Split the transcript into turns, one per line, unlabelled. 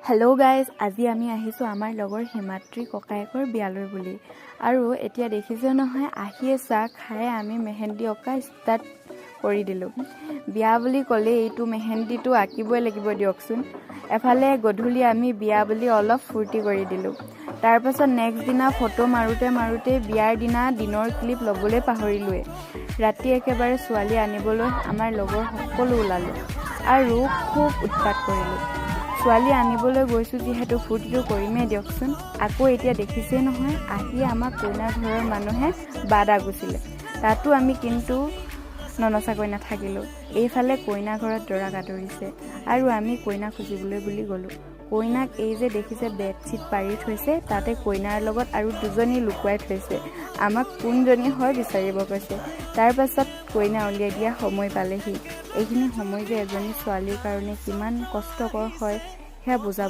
Hello' guys, আজি আমি আহিছোঁ আমাৰ লগৰ হিমাত্ৰী ককায়েকৰ বিয়ালৈ বুলি। আৰু এতিয়া দেখিছে নহয়, আহিয়ে চাহ খাই আমি মেহেন্দি অঁকা ষ্টাৰ্ট কৰি দিলোঁ। বিয়া বুলি ক'লে এইটো মেহেন্দিটো আঁকিবই লাগিব দিয়কচোন। এফালে গধূলি আমি বিয়া বুলি অলপ ফূৰ্তি কৰি দিলোঁ। তাৰপাছত নেক্সট দিনা ফটো মাৰোঁতে বিয়াৰ দিনা দিনৰ ক্লিপ ল'বলৈ পাহৰিলোৱে। ৰাতি একেবাৰে ছোৱালী আনিবলৈ আমাৰ লগৰ সকলো ওলালোঁ আৰু খুব উৎপাত কৰিলোঁ। ছোৱালী আনিবলৈ গৈছোঁ যিহেতু ফূৰ্তিটো কৰিমেই দিয়কচোন। আকৌ এতিয়া দেখিছেই নহয়, আহি আমাক কইনা ঘৰৰ মানুহে বাধা গুচিলে। তাতো আমি কিন্তু ননচাকৈ নাথাকিলোঁ। এইফালে কইনা ঘৰত দৰাক আদৰিছে আৰু আমি কইনা খুজিবলৈ বুলি গ'লোঁ। কইনাক এই যে দেখিছে বেডশ্বীট পাৰি থৈছে, তাতে কইনাৰ লগত আৰু দুজনী লুকুৱাই থৈছে। আমাক কোনজনী হয় বিচাৰিব কৈছে। তাৰ পাছত কইনা উলিয়াই দিয়া সময় পালেহি। এইখিনি সময় যে এজনী ছোৱালীৰ কাৰণে কিমান কষ্টকৰ হয় সেয়া বুজাব